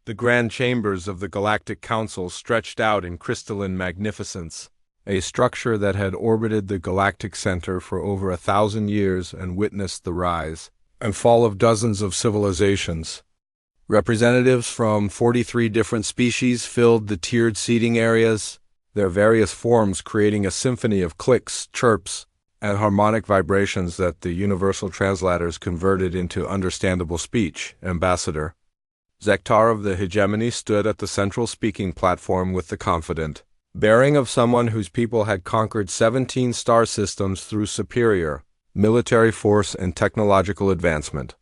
The grand chambers of the Galactic Council stretched out in crystalline magnificence, a structure that had orbited the galactic center for over 1,000 years and witnessed the rise and fall of dozens of civilizations. Representatives from 43 different species filled the tiered seating areas, their various forms creating a symphony of clicks, chirps, and harmonic vibrations that the universal translators converted into understandable speech. Ambassador Zektar of the hegemony stood at the central speaking platform with the confident bearing of someone whose people had conquered 17 star systems through superior military force and technological advancement.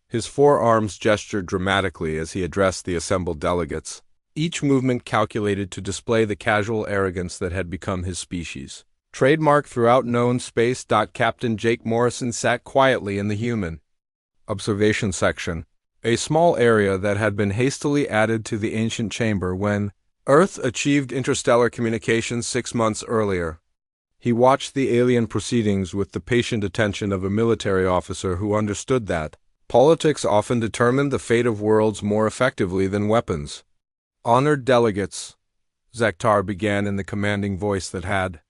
His forearms gestured dramatically as he addressed the assembled delegates, each movement calculated to display the casual arrogance that had become his species. Trademark throughout known space. Captain Jake Morrison sat quietly in the human observation section, a small area that had been hastily added to the ancient chamber when Earth achieved interstellar communications 6 months earlier. He watched the alien proceedings with the patient attention of a military officer who understood that politics often determined the fate of worlds more effectively than weapons. Honored delegates, Zektar began in the commanding voice that had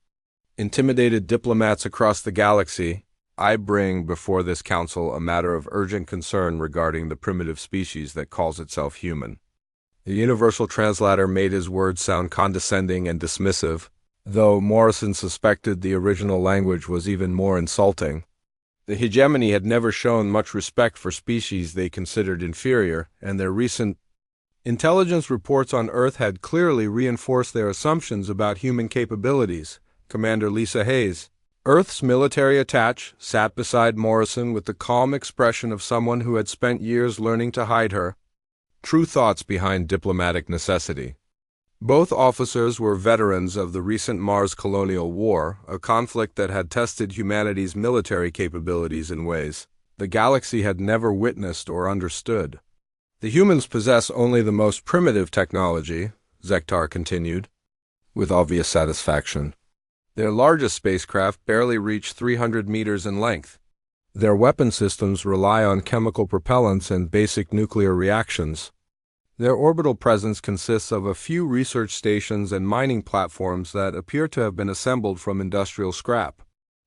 intimidated diplomats across the galaxy, I bring before this council a matter of urgent concern regarding the primitive species that calls itself human. The universal translator made his words sound condescending and dismissive, though Morrison suspected the original language was even more insulting. The hegemony had never shown much respect for species they considered inferior, and their recent intelligence reports on Earth had clearly reinforced their assumptions about human capabilities. Commander Lisa Hayes, Earth's military attaché, sat beside Morrison with the calm expression of someone who had spent years learning to hide her true thoughts behind diplomatic necessity. Both officers were veterans of the recent Mars colonial war, a conflict that had tested humanity's military capabilities in ways the galaxy had never witnessed or understood. The humans possess only the most primitive technology, Zektar continued, with obvious satisfaction. Their largest spacecraft barely reach 300 meters in length. Their weapon systems rely on chemical propellants and basic nuclear reactions. Their orbital presence consists of a few research stations and mining platforms that appear to have been assembled from industrial scrap.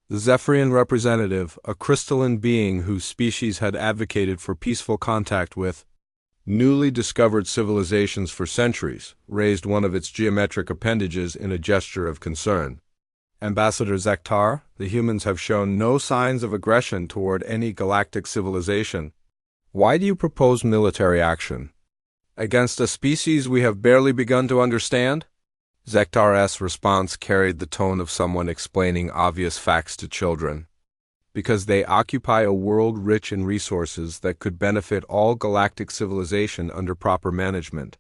The Zephyrian representative, a crystalline being whose species had advocated for peaceful contact with newly discovered civilizations for centuries, raised one of its geometric appendages in a gesture of concern. Ambassador Zektar, the humans have shown no signs of aggression toward any galactic civilization. Why do you propose military action against a species we have barely begun to understand? Zektar's response carried the tone of someone explaining obvious facts to children. Because they occupy a world rich in resources that could benefit all galactic civilization under proper management.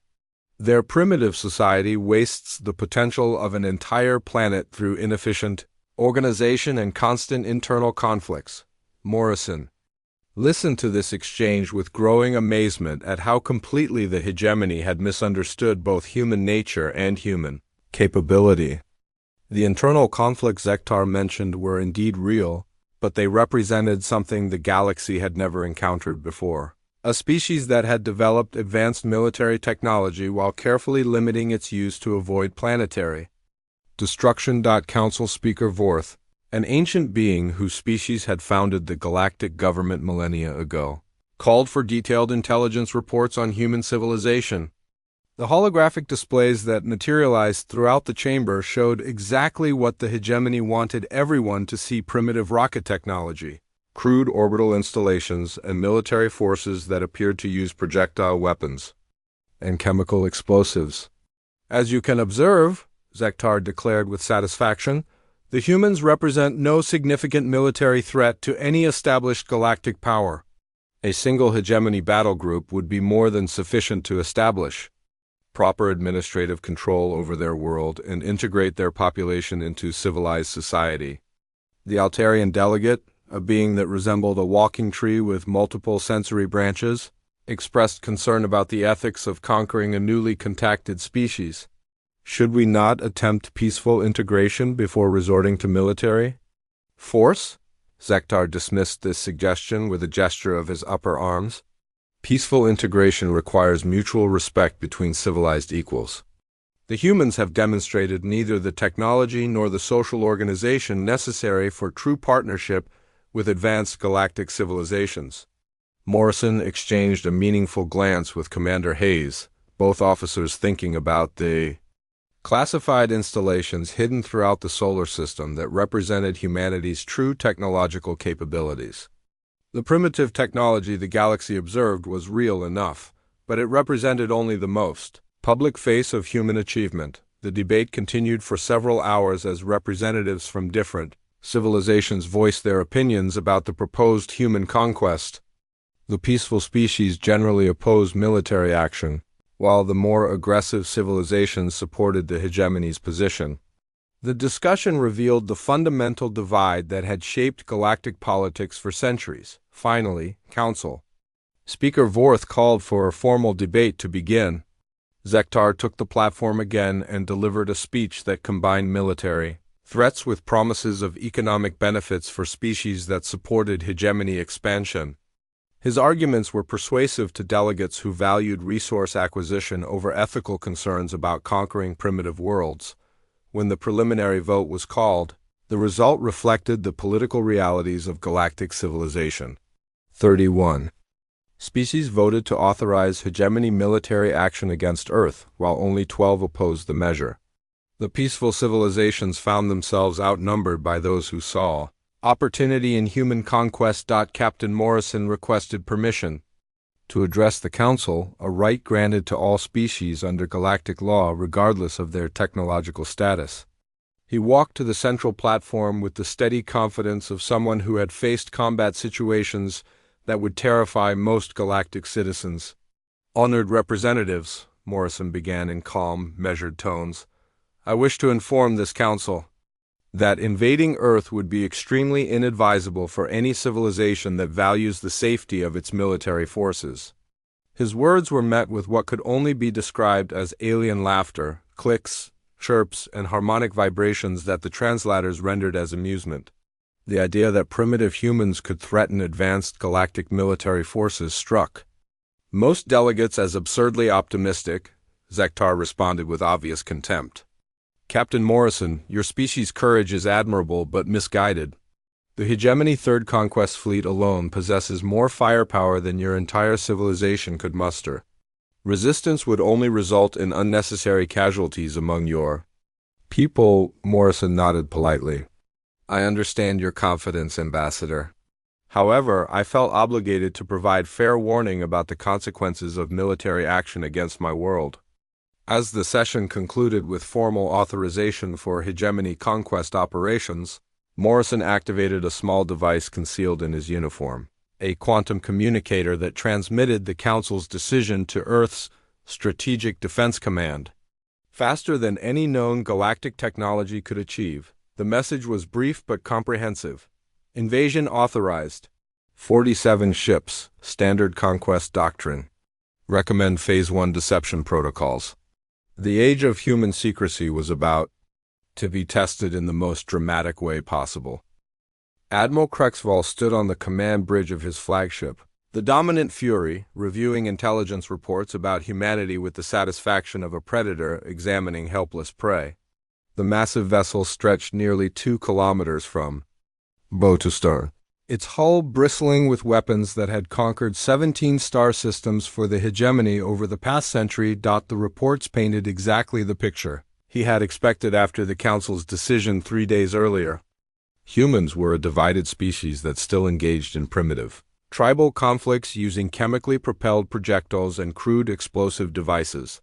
Their primitive society wastes the potential of an entire planet through inefficient organization and constant internal conflicts. Morrison listened to this exchange with growing amazement at how completely the hegemony had misunderstood both human nature and human capability. The internal conflicts Zektar mentioned were indeed real, but they represented something the galaxy had never encountered before. A species that had developed advanced military technology while carefully limiting its use to avoid planetary destruction. Council Speaker Vorth, an ancient being whose species had founded the galactic government millennia ago, called for detailed intelligence reports on human civilization. The holographic displays that materialized throughout the chamber showed exactly what the hegemony wanted everyone to see: primitive rocket technology, crude orbital installations, and military forces that appeared to use projectile weapons and chemical explosives. As you can observe, Zektar declared with satisfaction, the humans represent no significant military threat to any established galactic power. A single hegemony battle group would be more than sufficient to establish proper administrative control over their world and integrate their population into civilized society. The Altarian delegate, a being that resembled a walking tree with multiple sensory branches, expressed concern about the ethics of conquering a newly contacted species. Should we not attempt peaceful integration before resorting to military force? Zektar dismissed this suggestion with a gesture of his upper arms. Peaceful integration requires mutual respect between civilized equals. The humans have demonstrated neither the technology nor the social organization necessary for true partnership with advanced galactic civilizations. Morrison exchanged a meaningful glance with Commander Hayes, both officers thinking about the classified installations hidden throughout the solar system that represented humanity's true technological capabilities. The primitive technology the galaxy observed was real enough, but it represented only the most public face of human achievement. The debate continued for several hours as representatives from different civilizations voiced their opinions about the proposed human conquest. The peaceful species generally opposed military action, while the more aggressive civilizations supported the hegemony's position. The discussion revealed the fundamental divide that had shaped galactic politics for centuries. Finally, Council Speaker Vorth called for a formal debate to begin. Zektar took the platform again and delivered a speech that combined military threats with promises of economic benefits for species that supported hegemony expansion. His arguments were persuasive to delegates who valued resource acquisition over ethical concerns about conquering primitive worlds. When the preliminary vote was called, the result reflected the political realities of galactic civilization. 31. Species voted to authorize hegemony military action against Earth, while only 12 opposed the measure. The peaceful civilizations found themselves outnumbered by those who saw opportunity in human conquest. Captain Morrison requested permission to address the Council, a right granted to all species under galactic law regardless of their technological status. He walked to the central platform with the steady confidence of someone who had faced combat situations that would terrify most galactic citizens. Honored representatives, Morrison began in calm, measured tones, I wish to inform this Council that invading Earth would be extremely inadvisable for any civilization that values the safety of its military forces. His words were met with what could only be described as alien laughter, clicks, chirps, and harmonic vibrations that the translators rendered as amusement. The idea that primitive humans could threaten advanced galactic military forces struck most delegates as absurdly optimistic. Zektar responded with obvious contempt. Captain Morrison, your species' courage is admirable but misguided. The Hegemony Third Conquest Fleet alone possesses more firepower than your entire civilization could muster. Resistance would only result in unnecessary casualties among your people. Morrison nodded politely. I understand your confidence, Ambassador. However, I felt obligated to provide fair warning about the consequences of military action against my world. As the session concluded with formal authorization for hegemony conquest operations, Morrison activated a small device concealed in his uniform, a quantum communicator that transmitted the Council's decision to Earth's Strategic Defense Command. Faster than any known galactic technology could achieve, the message was brief but comprehensive. Invasion authorized. 47 ships, Standard Conquest Doctrine. Recommend Phase 1 Deception Protocols. The age of human secrecy was about to be tested in the most dramatic way possible. Admiral Krexval stood on the command bridge of his flagship, the Dominant Fury, reviewing intelligence reports about humanity with the satisfaction of a predator examining helpless prey. The massive vessel stretched nearly 2 kilometers from bow to stern, its hull bristling with weapons that had conquered 17 star systems for the hegemony over the past century. The reports painted exactly the picture he had expected after the Council's decision 3 days earlier. Humans were a divided species that still engaged in primitive tribal conflicts using chemically propelled projectiles and crude explosive devices.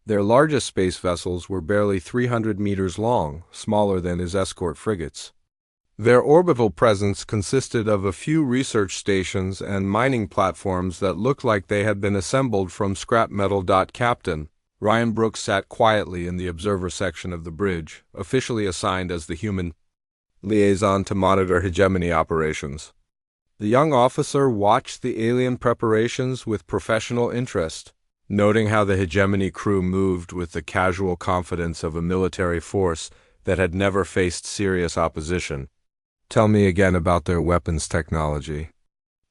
Their largest space vessels were barely 300 meters long, smaller than his escort frigates. Their orbital presence consisted of a few research stations and mining platforms that looked like they had been assembled from scrap metal. Captain Ryan Brooks sat quietly in the observer section of the bridge, officially assigned as the human liaison to monitor hegemony operations. The young officer watched the alien preparations with professional interest, noting how the hegemony crew moved with the casual confidence of a military force that had never faced serious opposition. Tell me again about their weapons technology.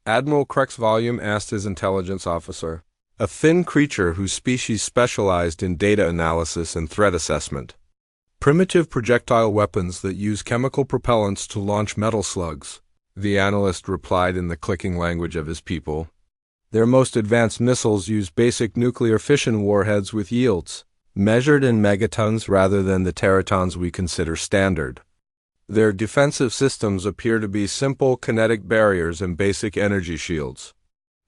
Admiral Krexvolume asked his intelligence officer, a thin creature whose species specialized in data analysis and threat assessment. Primitive projectile weapons that use chemical propellants to launch metal slugs, the analyst replied in the clicking language of his people. Their most advanced missiles use basic nuclear fission warheads with yields measured in megatons rather than the teratons we consider standard. Their defensive systems appear to be simple kinetic barriers and basic energy shields.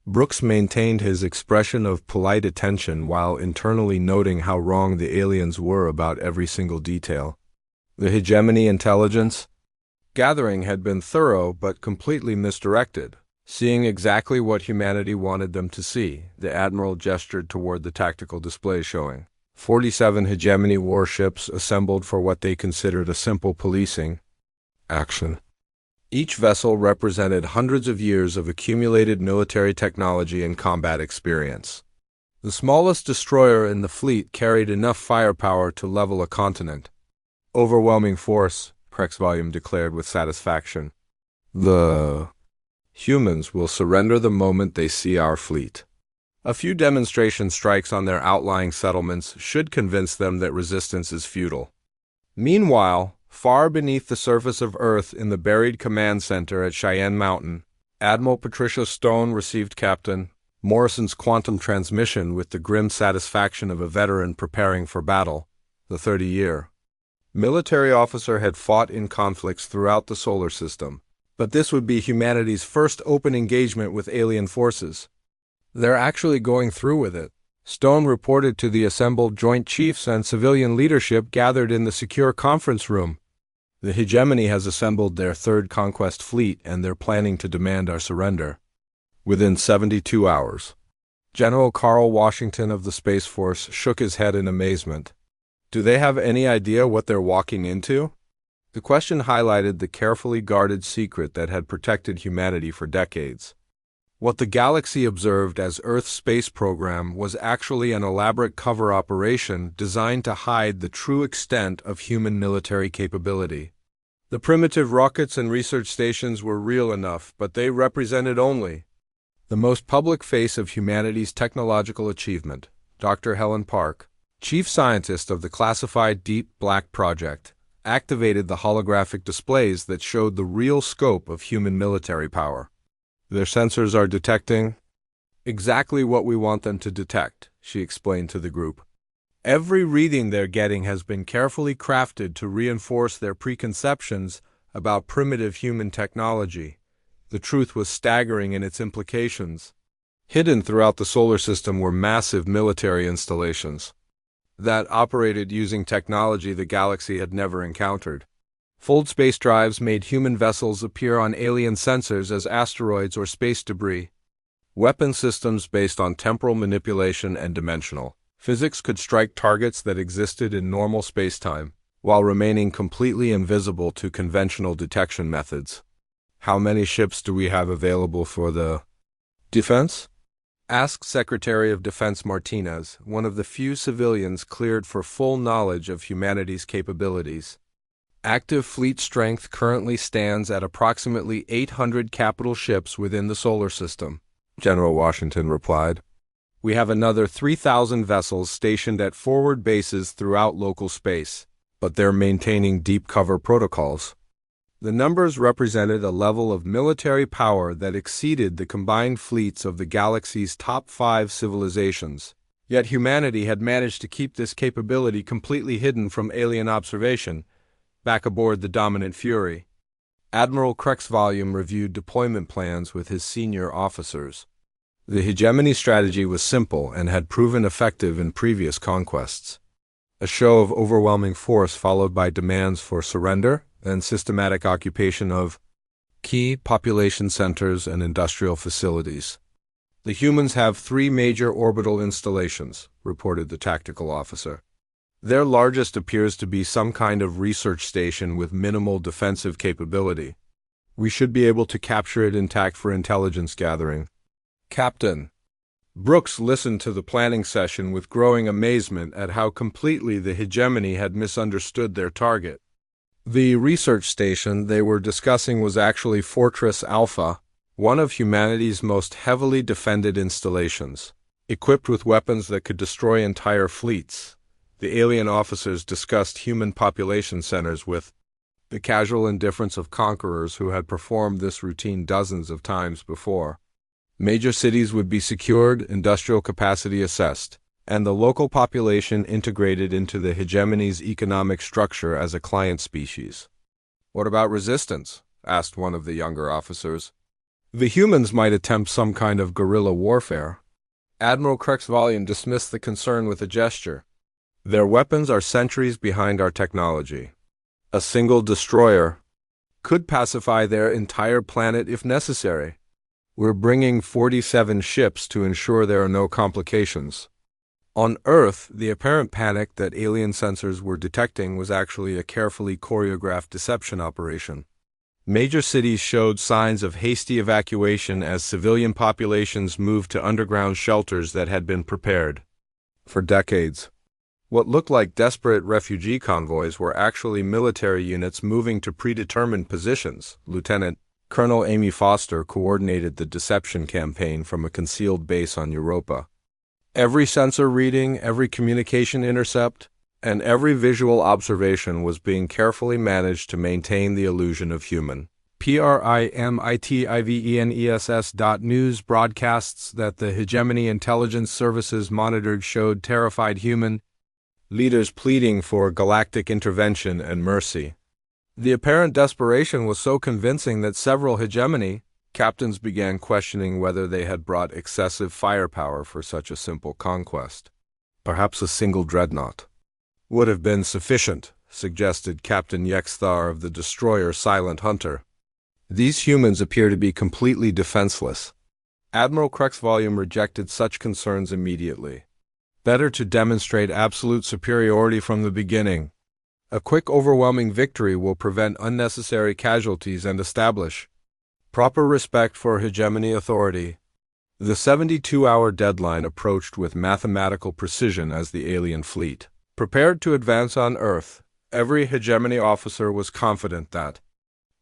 Brooks maintained his expression of polite attention while internally noting how wrong the aliens were about every single detail. The hegemony intelligence gathering had been thorough but completely misdirected. Seeing exactly what humanity wanted them to see, the Admiral gestured toward the tactical display showing 47 hegemony warships assembled for what they considered a simple policing action. Each vessel represented hundreds of years of accumulated military technology and combat experience. The smallest destroyer in the fleet carried enough firepower to level a continent. Overwhelming force, Krexvolume declared with satisfaction. The humans will surrender the moment they see our fleet. A few demonstration strikes on their outlying settlements should convince them that resistance is futile. Meanwhile, far beneath the surface of Earth in the buried command center at Cheyenne Mountain, Admiral Patricia Stone received Captain Morrison's quantum transmission with the grim satisfaction of a veteran preparing for battle. The 30-year military officer had fought in conflicts throughout the solar system, but this would be humanity's first open engagement with alien forces. They're actually going through with it, Stone reported to the assembled Joint Chiefs and civilian leadership gathered in the secure conference room. The hegemony has assembled their third conquest fleet and they're planning to demand our surrender within 72 hours. General Carl Washington of the Space Force shook his head in amazement. Do they have any idea what they're walking into? The question highlighted the carefully guarded secret that had protected humanity for decades. What the galaxy observed as Earth's space program was actually an elaborate cover operation designed to hide the true extent of human military capability. The primitive rockets and research stations were real enough, but they represented only the most public face of humanity's technological achievement. Dr. Helen Park, chief scientist of the classified Deep Black Project, activated the holographic displays that showed the real scope of human military power. Their sensors are detecting exactly what we want them to detect, she explained to the group. Every reading they're getting has been carefully crafted to reinforce their preconceptions about primitive human technology. The truth was staggering in its implications. Hidden throughout the solar system were massive military installations that operated using technology the galaxy had never encountered. Fold space drives made human vessels appear on alien sensors as asteroids or space debris. Weapon systems based on temporal manipulation and dimensional physics could strike targets that existed in normal spacetime, while remaining completely invisible to conventional detection methods. How many ships do we have available for the defense? Asked Secretary of Defense Martinez, one of the few civilians cleared for full knowledge of humanity's capabilities. Active fleet strength currently stands at approximately 800 capital ships within the solar system, General Washington replied. We have another 3,000 vessels stationed at forward bases throughout local space, but they're maintaining deep cover protocols. The numbers represented a level of military power that exceeded the combined fleets of the galaxy's top 5 civilizations. Yet humanity had managed to keep this capability completely hidden from alien observation, back aboard the dominant Fury. Admiral Krexvolume reviewed deployment plans with his senior officers. The hegemony strategy was simple and had proven effective in previous conquests. A show of overwhelming force followed by demands for surrender and systematic occupation of key population centers and industrial facilities. The humans have 3 major orbital installations, reported the tactical officer. Their largest appears to be some kind of research station with minimal defensive capability. We should be able to capture it intact for intelligence gathering. Captain Brooks listened to the planning session with growing amazement at how completely the hegemony had misunderstood their target. The research station they were discussing was actually Fortress Alpha, one of humanity's most heavily defended installations. Equipped with weapons that could destroy entire fleets, the alien officers discussed human population centers with the casual indifference of conquerors who had performed this routine dozens of times before. Major cities would be secured, industrial capacity assessed, and the local population integrated into the hegemony's economic structure as a client species. "What about resistance?" asked one of the younger officers. "The humans might attempt some kind of guerrilla warfare." Admiral Krexvalian dismissed the concern with a gesture. "Their weapons are centuries behind our technology. A single destroyer could pacify their entire planet if necessary. We're bringing 47 ships to ensure there are no complications." On Earth, the apparent panic that alien sensors were detecting was actually a carefully choreographed deception operation. Major cities showed signs of hasty evacuation as civilian populations moved to underground shelters that had been prepared. For decades, what looked like desperate refugee convoys were actually military units moving to predetermined positions. Lieutenant Colonel Amy Foster coordinated the deception campaign from a concealed base on Europa. Every sensor reading, every communication intercept, and every visual observation was being carefully managed to maintain the illusion of human. Primitiveness.news broadcasts that the hegemony intelligence services monitored showed terrified human leaders pleading for galactic intervention and mercy. The apparent desperation was so convincing that several hegemony captains began questioning whether they had brought excessive firepower for such a simple conquest. Perhaps a single dreadnought would have been sufficient, suggested Captain Yexthar of the destroyer Silent Hunter. These humans appear to be completely defenseless. Admiral Krexvalian rejected such concerns immediately. Better to demonstrate absolute superiority from the beginning. A quick, overwhelming victory will prevent unnecessary casualties and establish proper respect for hegemony authority. The 72-hour deadline approached with mathematical precision as the alien fleet prepared to advance on Earth. Every hegemony officer was confident that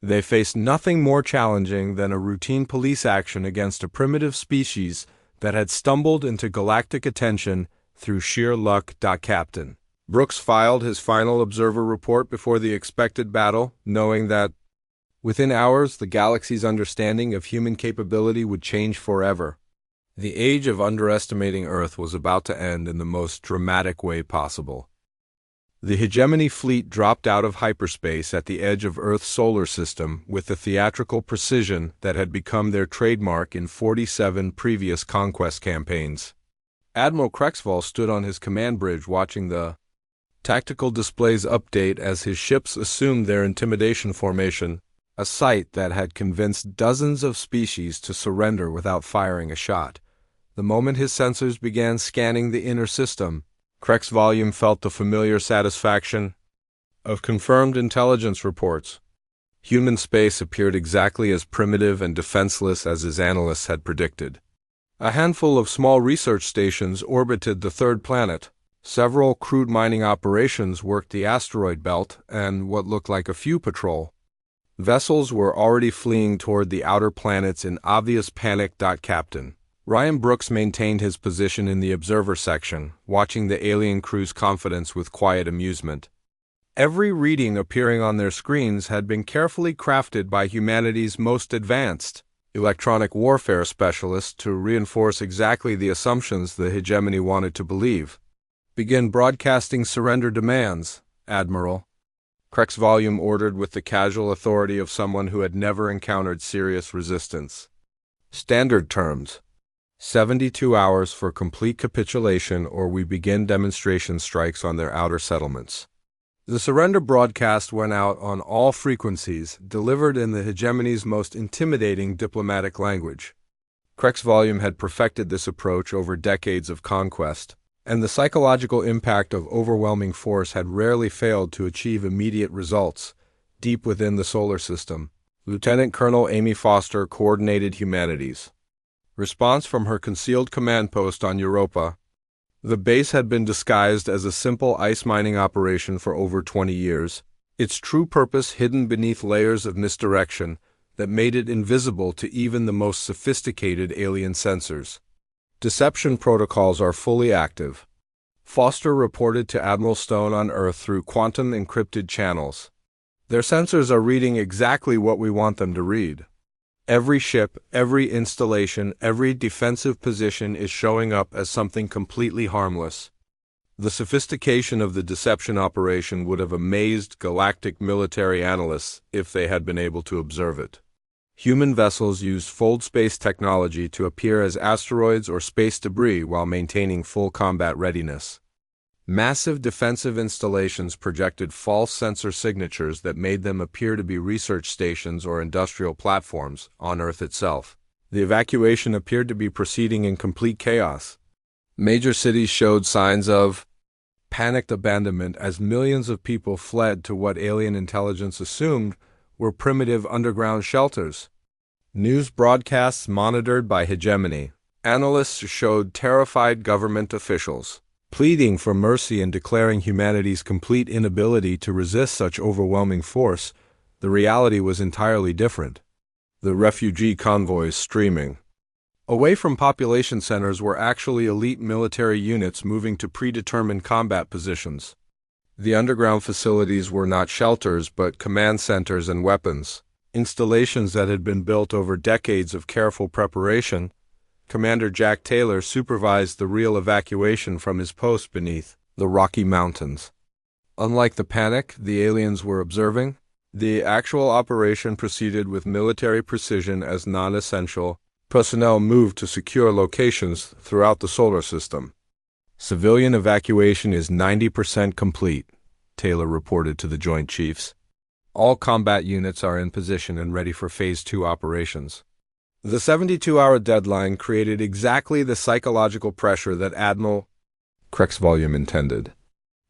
they faced nothing more challenging than a routine police action against a primitive species that had stumbled into galactic attention through sheer luck. Captain Brooks filed his final observer report before the expected battle, knowing that within hours the galaxy's understanding of human capability would change forever. The age of underestimating Earth was about to end in the most dramatic way possible. The hegemony fleet dropped out of hyperspace at the edge of Earth's solar system with the theatrical precision that had become their trademark in 47 previous conquest campaigns. Admiral Krexval stood on his command bridge watching the tactical displays update as his ships assumed their intimidation formation, a sight that had convinced dozens of species to surrender without firing a shot. The moment his sensors began scanning the inner system, Krexvalian felt the familiar satisfaction of confirmed intelligence reports. Human space appeared exactly as primitive and defenseless as his analysts had predicted. A handful of small research stations orbited the third planet. Several crude mining operations worked the asteroid belt, and what looked like a few patrol vessels were already fleeing toward the outer planets in obvious panic. Captain Ryan Brooks maintained his position in the observer section, watching the alien crew's confidence with quiet amusement. Every reading appearing on their screens had been carefully crafted by humanity's most advanced electronic warfare specialists to reinforce exactly the assumptions the hegemony wanted to believe. "Begin broadcasting surrender demands, Admiral," Krexvalian ordered with the casual authority of someone who had never encountered serious resistance. "Standard terms. 72 hours for complete capitulation or we begin demonstration strikes on their outer settlements." The surrender broadcast went out on all frequencies, delivered in the hegemony's most intimidating diplomatic language. Krexvalian had perfected this approach over decades of conquest, and the psychological impact of overwhelming force had rarely failed to achieve immediate results. Deep within the solar system, Lieutenant Colonel Amy Foster coordinated humanities response from her concealed command post on Europa. The base had been disguised as a simple ice mining operation for over 20 years, its true purpose hidden beneath layers of misdirection, that made it invisible to even the most sophisticated alien sensors. Deception protocols are fully active. Foster reported to Admiral Stone on Earth through quantum-encrypted channels. Their sensors are reading exactly what we want them to read. Every ship, every installation, every defensive position is showing up as something completely harmless. The sophistication of the deception operation would have amazed galactic military analysts if they had been able to observe it. Human vessels used fold space technology to appear as asteroids or space debris while maintaining full combat readiness. Massive defensive installations projected false sensor signatures that made them appear to be research stations or industrial platforms on Earth itself. The evacuation appeared to be proceeding in complete chaos. Major cities showed signs of panicked abandonment as millions of people fled to what alien intelligence assumed were primitive underground shelters. News broadcasts monitored by hegemony. Analysts showed terrified government officials pleading for mercy and declaring humanity's complete inability to resist such overwhelming force. The reality was entirely different. The refugee convoys streaming away from population centers were actually elite military units moving to predetermined combat positions. The underground facilities were not shelters but command centers and weapons installations that had been built over decades of careful preparation. Commander Jack Taylor supervised the real evacuation from his post beneath the Rocky Mountains. Unlike the panic the aliens were observing, the actual operation proceeded with military precision as non-essential personnel moved to secure locations throughout the solar system. Civilian evacuation is 90% complete, Taylor reported to the Joint Chiefs. All combat units are in position and ready for Phase 2 operations. The 72-hour deadline created exactly the psychological pressure that Admiral Crexvolume intended.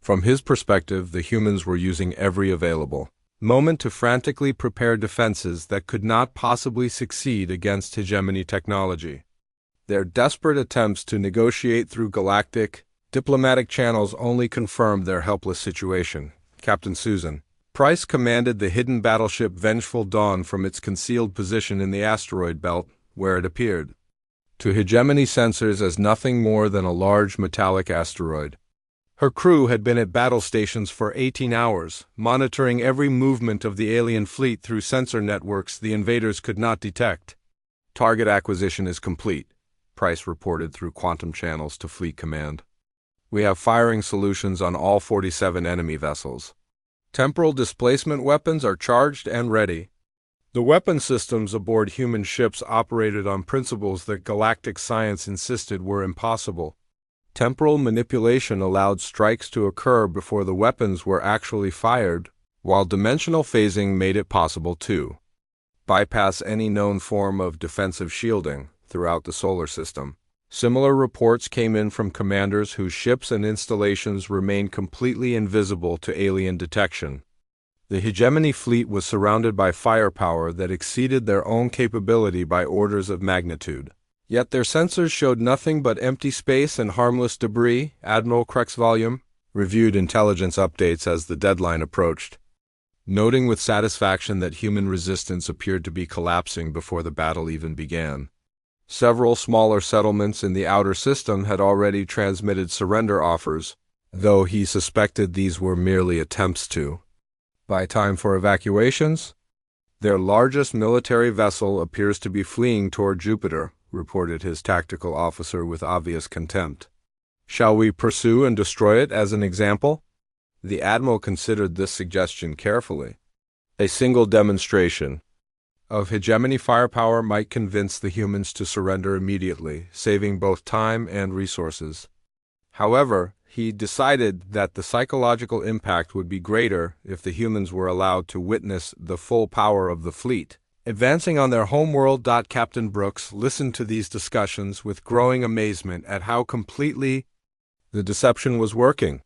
From his perspective, the humans were using every available moment to frantically prepare defenses that could not possibly succeed against hegemony technology. Their desperate attempts to negotiate through galactic diplomatic channels only confirmed their helpless situation. Captain Susan Price commanded the hidden battleship Vengeful Dawn from its concealed position in the asteroid belt, where it appeared to hegemony sensors as nothing more than a large metallic asteroid. Her crew had been at battle stations for 18 hours, monitoring every movement of the alien fleet through sensor networks the invaders could not detect. Target acquisition is complete, Price reported through quantum channels to Fleet Command. We have firing solutions on all 47 enemy vessels. Temporal displacement weapons are charged and ready. The weapon systems aboard human ships operated on principles that galactic science insisted were impossible. Temporal manipulation allowed strikes to occur before the weapons were actually fired, while dimensional phasing made it possible to bypass any known form of defensive shielding throughout the solar system. Similar reports came in from commanders whose ships and installations remained completely invisible to alien detection. The hegemony fleet was surrounded by firepower that exceeded their own capability by orders of magnitude. Yet their sensors showed nothing but empty space and harmless debris, Admiral Crexvolume reviewed intelligence updates as the deadline approached, noting with satisfaction that human resistance appeared to be collapsing before the battle even began. Several smaller settlements in the outer system had already transmitted surrender offers, though he suspected these were merely attempts to buy time for evacuations. Their largest military vessel appears to be fleeing toward Jupiter, reported his tactical officer with obvious contempt. Shall we pursue and destroy it as an example? The admiral considered this suggestion carefully. A single demonstration of hegemony firepower might convince the humans to surrender immediately, saving both time and resources. However, he decided that the psychological impact would be greater if the humans were allowed to witness the full power of the fleet advancing on their homeworld. Captain Brooks listened to these discussions with growing amazement at how completely the deception was working.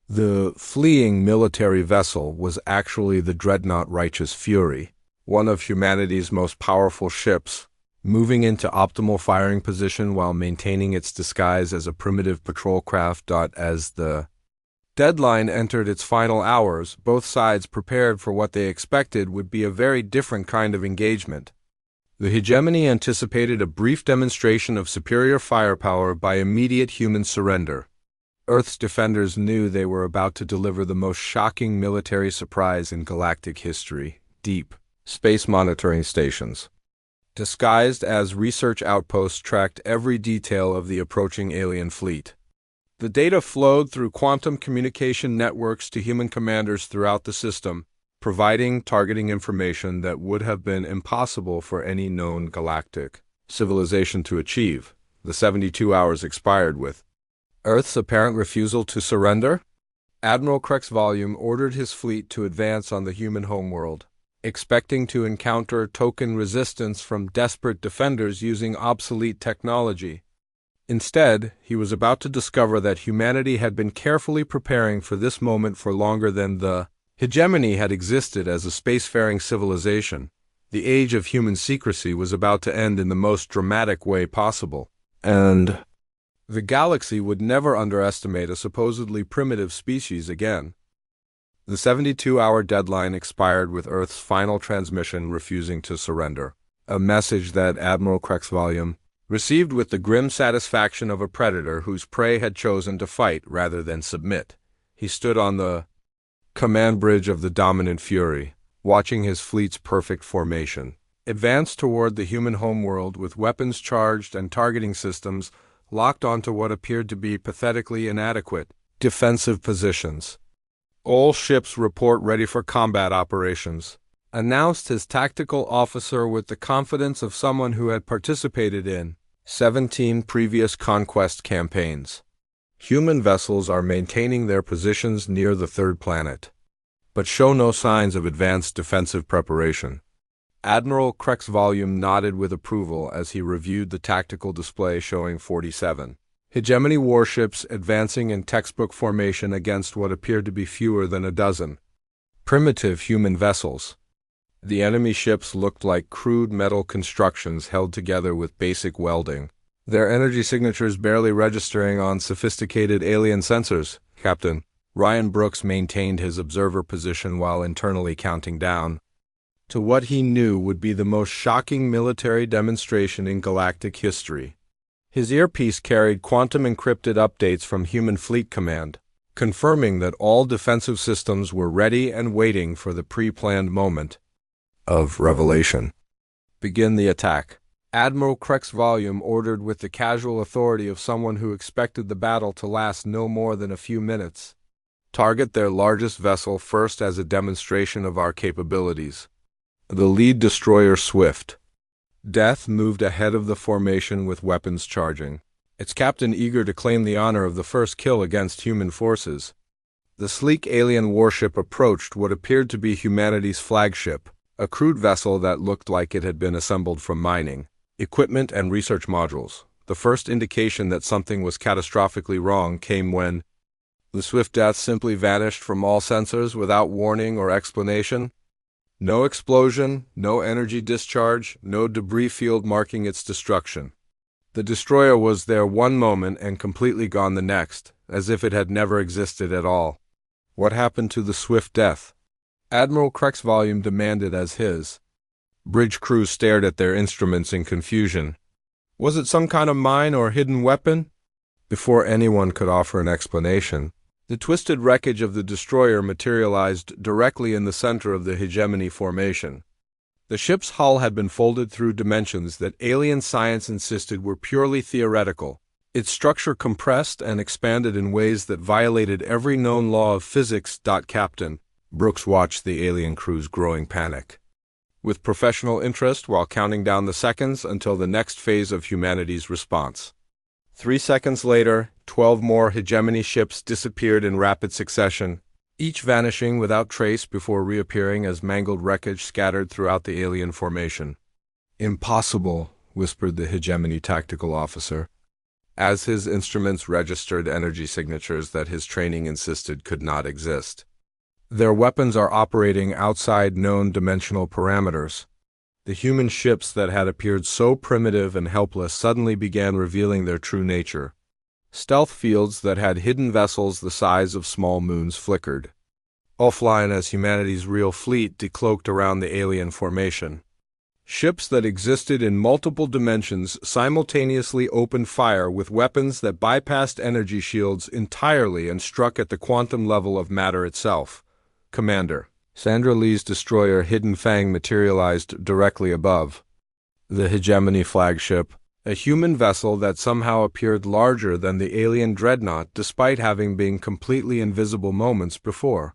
The fleeing military vessel was actually the dreadnought Righteous Fury, one of humanity's most powerful ships, moving into optimal firing position while maintaining its disguise as a primitive patrol craft. As the Deadline entered its final hours, both sides prepared for what they expected would be a very different kind of engagement. The hegemony anticipated a brief demonstration of superior firepower by immediate human surrender. Earth's defenders knew they were about to deliver the most shocking military surprise in galactic history: deep space monitoring stations, disguised as research outposts, tracked every detail of the approaching alien fleet. The data flowed through quantum communication networks to human commanders throughout the system, providing targeting information that would have been impossible for any known galactic civilization to achieve. The 72 hours expired with Earth's apparent refusal to surrender. Admiral Krexvolume ordered his fleet to advance on the human homeworld, expecting to encounter token resistance from desperate defenders using obsolete technology. Instead, he was about to discover that humanity had been carefully preparing for this moment for longer than the hegemony had existed as a spacefaring civilization. The age of human secrecy was about to end in the most dramatic way possible, and the galaxy would never underestimate a supposedly primitive species again. The 72-hour deadline expired with Earth's final transmission refusing to surrender, a message that Admiral Krexvolume received with the grim satisfaction of a predator whose prey had chosen to fight rather than submit. He stood on the command bridge of the dominant Fury, watching his fleet's perfect formation advance toward the human homeworld with weapons charged and targeting systems locked onto what appeared to be pathetically inadequate defensive positions. "All ships report ready for combat operations," announced his tactical officer with the confidence of someone who had participated in 17 previous conquest campaigns. "Human vessels are maintaining their positions near the third planet, but show no signs of advanced defensive preparation." Admiral Krexvolume nodded with approval as he reviewed the tactical display showing 47 hegemony warships advancing in textbook formation against what appeared to be fewer than a dozen primitive human vessels. The enemy ships looked like crude metal constructions held together with basic welding, their energy signatures barely registering on sophisticated alien sensors. Captain Ryan Brooks maintained his observer position while internally counting down to what he knew would be the most shocking military demonstration in galactic history. His earpiece carried quantum-encrypted updates from Human Fleet Command, confirming that all defensive systems were ready and waiting for the pre-planned moment of revelation. "Begin the attack," Admiral Krexvolume ordered with the casual authority of someone who expected the battle to last no more than a few minutes. "Target their largest vessel first as a demonstration of our capabilities." The lead destroyer Swift Death moved ahead of the formation with weapons charging, its captain eager to claim the honor of the first kill against human forces. The sleek alien warship approached what appeared to be humanity's flagship, a crude vessel that looked like it had been assembled from mining equipment and research modules. The first indication that something was catastrophically wrong came when the swift death simply vanished from all sensors without warning or explanation. No explosion, no energy discharge, no debris field marking its destruction. The destroyer was there one moment and completely gone the next, as if it had never existed at all. What happened to the swift death? Admiral Krexvolume demanded as his bridge crew stared at their instruments in confusion. Was it some kind of mine or hidden weapon? Before anyone could offer an explanation, the twisted wreckage of the destroyer materialized directly in the center of the hegemony formation. The ship's hull had been folded through dimensions that alien science insisted were purely theoretical, its structure compressed and expanded in ways that violated every known law of physics. Captain Brooks watched the alien crew's growing panic with professional interest while counting down the seconds until the next phase of humanity's response. 3 seconds later, 12 more hegemony ships disappeared in rapid succession, each vanishing without trace before reappearing as mangled wreckage scattered throughout the alien formation. "Impossible," whispered the hegemony tactical officer, as his instruments registered energy signatures that his training insisted could not exist. "Their weapons are operating outside known dimensional parameters." The human ships that had appeared so primitive and helpless suddenly began revealing their true nature. Stealth fields that had hidden vessels the size of small moons flickered, offline as humanity's real fleet decloaked around the alien formation. Ships that existed in multiple dimensions simultaneously opened fire with weapons that bypassed energy shields entirely and struck at the quantum level of matter itself. Commander. Sandra Lee's destroyer Hidden Fang materialized directly above. The Hegemony flagship, a human vessel that somehow appeared larger than the alien dreadnought despite having been completely invisible moments before.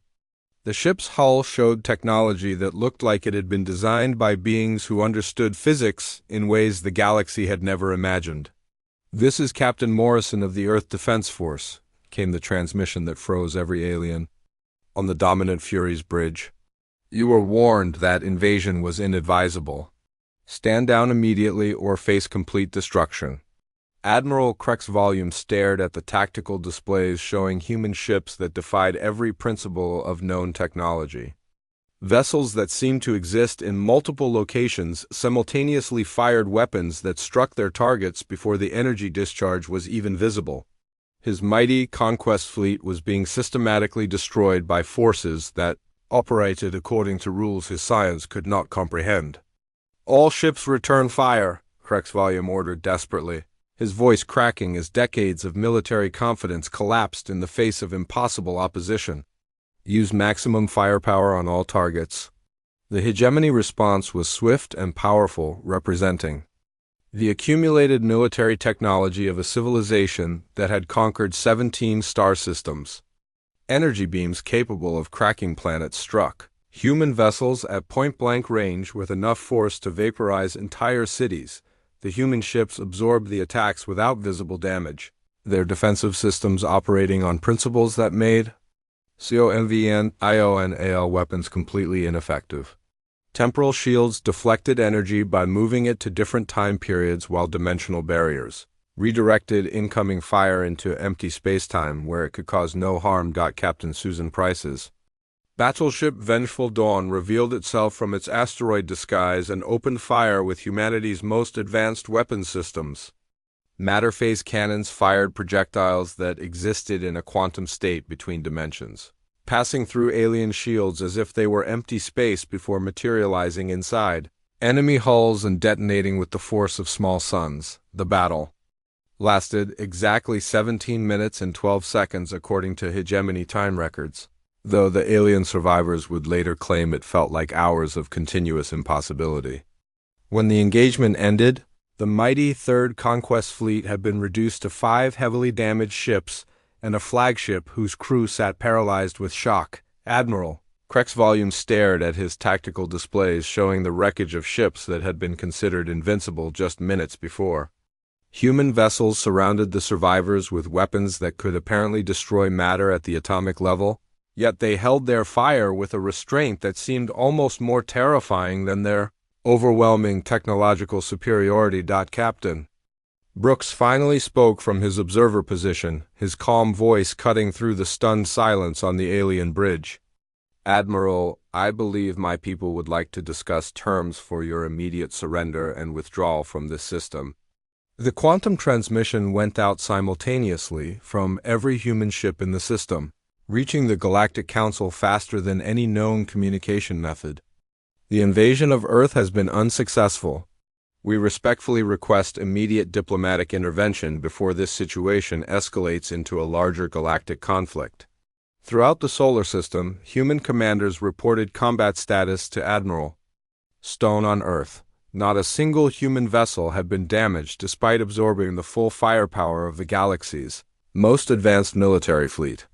The ship's hull showed technology that looked like it had been designed by beings who understood physics in ways the galaxy had never imagined. "This is Captain Morrison of the Earth Defense Force," came the transmission that froze every alien. "On the Dominant Fury's bridge. You were warned that invasion was inadvisable. Stand down immediately or face complete destruction." Admiral Krexvolume stared at the tactical displays showing human ships that defied every principle of known technology. Vessels that seemed to exist in multiple locations simultaneously fired weapons that struck their targets before the energy discharge was even visible. His mighty conquest fleet was being systematically destroyed by forces that operated according to rules his science could not comprehend. "All ships return fire," Krexvolume ordered desperately, his voice cracking as decades of military confidence collapsed in the face of impossible opposition. "Use maximum firepower on all targets." The Hegemony response was swift and powerful, representing the accumulated military technology of a civilization that had conquered 17 star systems. Energy beams capable of cracking planets struck human vessels at point-blank range with enough force to vaporize entire cities. The human ships absorbed the attacks without visible damage, their defensive systems operating on principles that made CONVN, IO, and AL weapons completely ineffective. Temporal shields deflected energy by moving it to different time periods, while dimensional barriers redirected incoming fire into empty spacetime where it could cause no harm. Captain Susan Price's battleship Vengeful Dawn revealed itself from its asteroid disguise and opened fire with humanity's most advanced weapon systems. Matter phase cannons fired projectiles that existed in a quantum state between dimensions, passing through alien shields as if they were empty space before materializing inside enemy hulls and detonating with the force of small suns. The battle lasted exactly 17 minutes and 12 seconds according to Hegemony time records, though the alien survivors would later claim it felt like hours of continuous impossibility. When the engagement ended, the mighty Third Conquest Fleet had been reduced to 5 heavily damaged ships and a flagship whose crew sat paralyzed with shock. Admiral Krexvolume stared at his tactical displays showing the wreckage of ships that had been considered invincible just minutes before. Human vessels surrounded the survivors with weapons that could apparently destroy matter at the atomic level, yet they held their fire with a restraint that seemed almost more terrifying than their overwhelming technological superiority. Captain Brooks finally spoke from his observer position, his calm voice cutting through the stunned silence on the alien bridge. "Admiral, I believe my people would like to discuss terms for your immediate surrender and withdrawal from this system." The quantum transmission went out simultaneously from every human ship in the system, reaching the Galactic Council faster than any known communication method. "The invasion of Earth has been unsuccessful. We respectfully request immediate diplomatic intervention before this situation escalates into a larger galactic conflict." Throughout the solar system, human commanders reported combat status to Admiral Stone. On Earth, not a single human vessel had been damaged despite absorbing the full firepower of the galaxy's most advanced military fleet.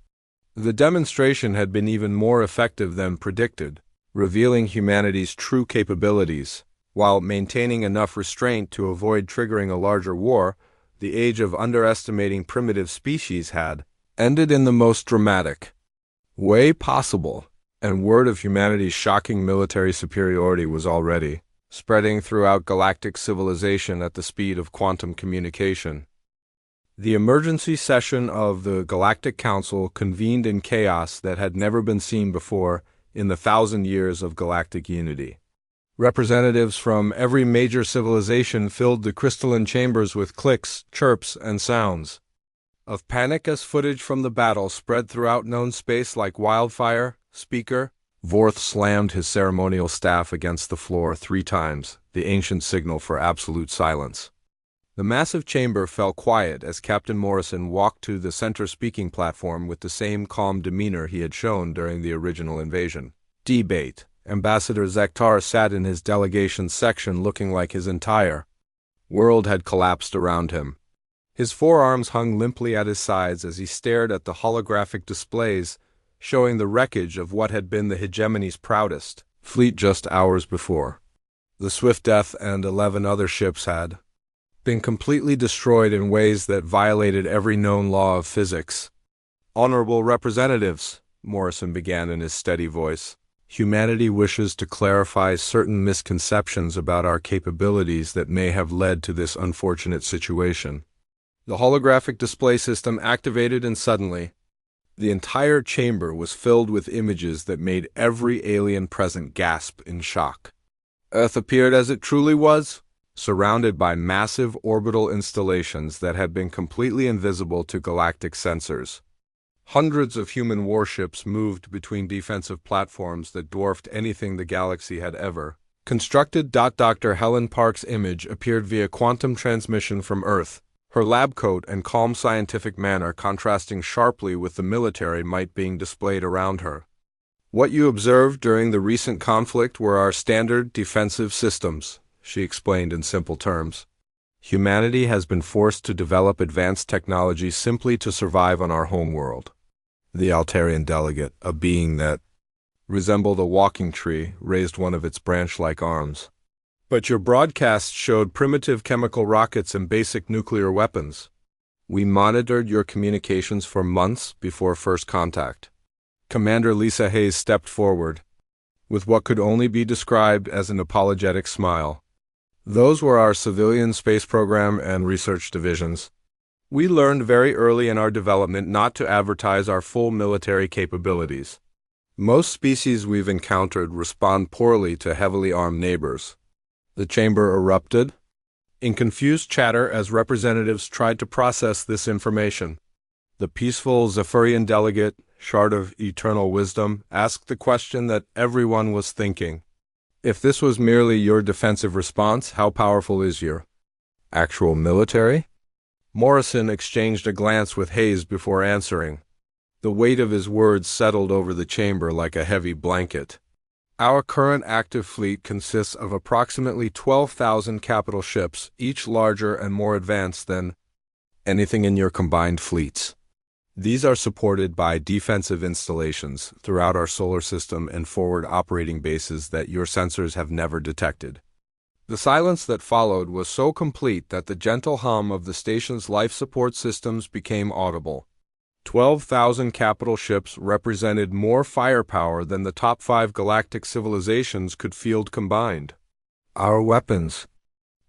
The demonstration had been even more effective than predicted, revealing humanity's true capabilities. While maintaining enough restraint to avoid triggering a larger war, the age of underestimating primitive species had ended in the most dramatic way possible, and word of humanity's shocking military superiority was already spreading throughout galactic civilization at the speed of quantum communication. The emergency session of the Galactic Council convened in chaos that had never been seen before in the 1,000 years of galactic unity. Representatives from every major civilization filled the crystalline chambers with clicks, chirps, and sounds. of panic as footage from the battle spread throughout known space like wildfire. Speaker Vorth slammed his ceremonial staff against the floor 3 times, the ancient signal for absolute silence. The massive chamber fell quiet as Captain Morrison walked to the center speaking platform with the same calm demeanor he had shown during the original invasion. Debate. Ambassador Zektar sat in his delegation's section looking like his entire world had collapsed around him. His forearms hung limply at his sides as he stared at the holographic displays showing the wreckage of what had been the hegemony's proudest fleet just hours before. The Swift Death and 11 other ships had been completely destroyed in ways that violated every known law of physics. Honorable representatives, Morrison began in his steady voice, humanity wishes to clarify certain misconceptions about our capabilities that may have led to this unfortunate situation. The holographic display system activated, and suddenly, the entire chamber was filled with images that made every alien present gasp in shock. Earth appeared as it truly was, surrounded by massive orbital installations that had been completely invisible to galactic sensors. Hundreds of human warships moved between defensive platforms that dwarfed anything the galaxy had ever constructed. Dr. Helen Park's image appeared via quantum transmission from Earth, her lab coat and calm scientific manner contrasting sharply with the military might being displayed around her. What you observed during the recent conflict were our standard defensive systems, she explained in simple terms. Humanity has been forced to develop advanced technology simply to survive on our homeworld. The Altarian delegate, a being that resembled a walking tree, raised one of its branch-like arms. But your broadcasts showed primitive chemical rockets and basic nuclear weapons. We monitored your communications for months before first contact. Commander Lisa Hayes stepped forward, with what could only be described as an apologetic smile. Those were our civilian space program and research divisions. We learned very early in our development not to advertise our full military capabilities. Most species we've encountered respond poorly to heavily armed neighbors. The chamber erupted in confused chatter as representatives tried to process this information. The peaceful Zephyrian delegate, Shard of Eternal Wisdom, asked the question that everyone was thinking. If this was merely your defensive response, how powerful is your actual military? Morrison exchanged a glance with Hayes before answering. The weight of his words settled over the chamber like a heavy blanket. Our current active fleet consists of approximately 12,000 capital ships, each larger and more advanced than anything in your combined fleets. These are supported by defensive installations throughout our solar system and forward operating bases that your sensors have never detected. The silence that followed was so complete that the gentle hum of the station's life support systems became audible. 12,000 capital ships represented more firepower than the top 5 galactic civilizations could field combined. Our weapons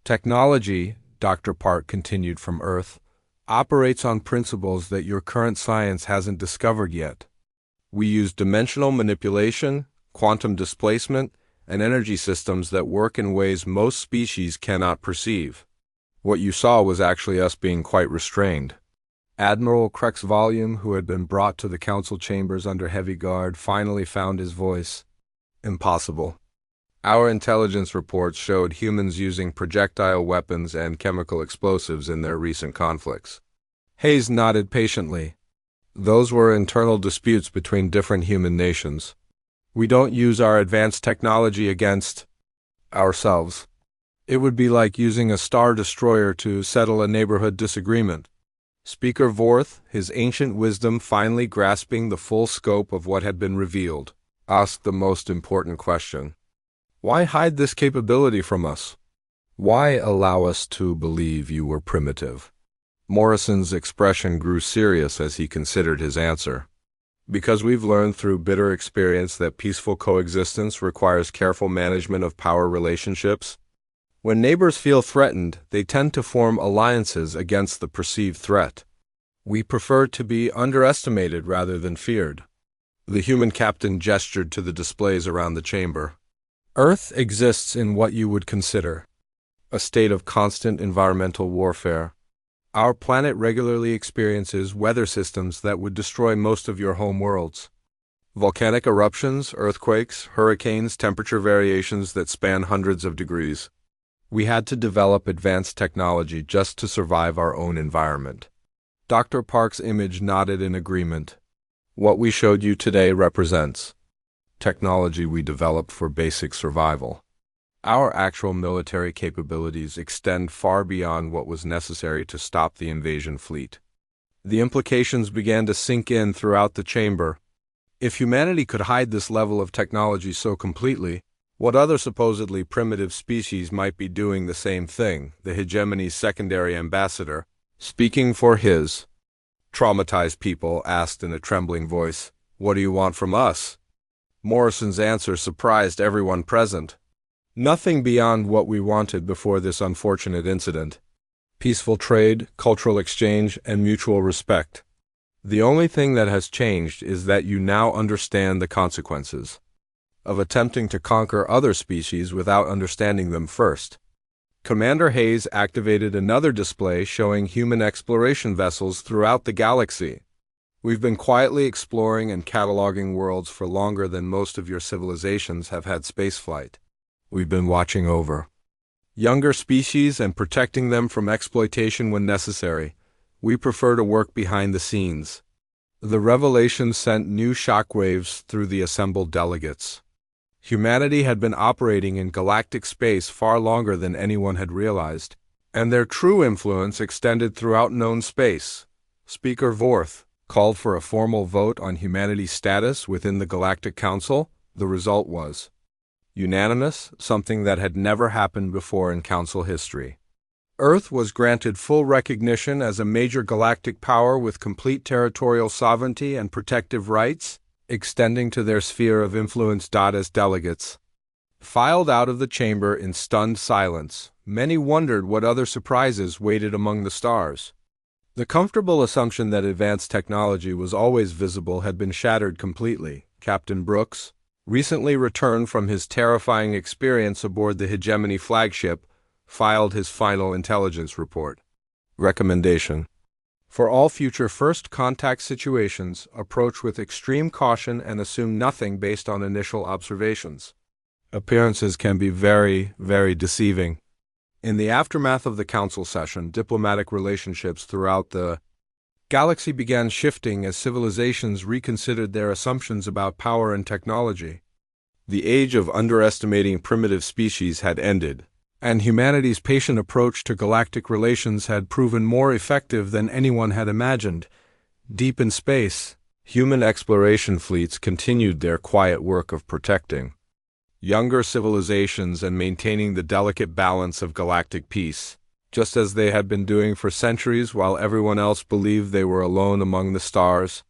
technology, Dr. Park continued from Earth, operates on principles that your current science hasn't discovered yet. We use dimensional manipulation, quantum displacement, and energy systems that work in ways most species cannot perceive. What you saw was actually us being quite restrained. Admiral Krex Volume, who had been brought to the council chambers under heavy guard, finally found his voice. Impossible. Our intelligence reports showed humans using projectile weapons and chemical explosives in their recent conflicts. Hayes nodded patiently. Those were internal disputes between different human nations. We don't use our advanced technology against ourselves. It would be like using a star destroyer to settle a neighborhood disagreement. Speaker Vorth, his ancient wisdom finally grasping the full scope of what had been revealed, asked the most important question. Why hide this capability from us? Why allow us to believe you were primitive? Morrison's expression grew serious as he considered his answer. Because we've learned through bitter experience that peaceful coexistence requires careful management of power relationships. When neighbors feel threatened, they tend to form alliances against the perceived threat. We prefer to be underestimated rather than feared. The human captain gestured to the displays around the chamber. Earth exists in what you would consider a state of constant environmental warfare. Our planet regularly experiences weather systems that would destroy most of your home worlds. Volcanic eruptions, earthquakes, hurricanes, temperature variations that span hundreds of degrees. We had to develop advanced technology just to survive our own environment. Dr. Park's image nodded in agreement. What we showed you today represents technology we developed for basic survival. Our actual military capabilities extend far beyond what was necessary to stop the invasion fleet. The implications began to sink in throughout the chamber. If humanity could hide this level of technology so completely, what other supposedly primitive species might be doing the same thing? The hegemony's secondary ambassador, speaking for his traumatized people, asked in a trembling voice, "What do you want from us?" Morrison's answer surprised everyone present. Nothing beyond what we wanted before this unfortunate incident. Peaceful trade, cultural exchange, and mutual respect. The only thing that has changed is that you now understand the consequences of attempting to conquer other species without understanding them first. Commander Hayes activated another display showing human exploration vessels throughout the galaxy. We've been quietly exploring and cataloging worlds for longer than most of your civilizations have had spaceflight. We've been watching over younger species and protecting them from exploitation when necessary. We prefer to work behind the scenes. The revelation sent new shockwaves through the assembled delegates. Humanity had been operating in galactic space far longer than anyone had realized, and their true influence extended throughout known space. Speaker Vorth called for a formal vote on humanity's status within the Galactic Council. The result was unanimous, something that had never happened before in Council history. Earth was granted full recognition as a major galactic power with complete territorial sovereignty and protective rights, extending to their sphere of influence. As delegates filed out of the chamber in stunned silence, many wondered what other surprises waited among the stars. The comfortable assumption that advanced technology was always visible had been shattered completely. Captain Brooks, recently returned from his terrifying experience aboard the Hegemony flagship, filed his final intelligence report. Recommendation: for all future first contact situations, approach with extreme caution and assume nothing based on initial observations. Appearances can be very, very deceiving. In the aftermath of the council session, diplomatic relationships throughout the galaxy began shifting as civilizations reconsidered their assumptions about power and technology. The age of underestimating primitive species had ended, and humanity's patient approach to galactic relations had proven more effective than anyone had imagined. Deep in space, human exploration fleets continued their quiet work of protecting younger civilizations and maintaining the delicate balance of galactic peace, just as they had been doing for centuries while everyone else believed they were alone among the stars.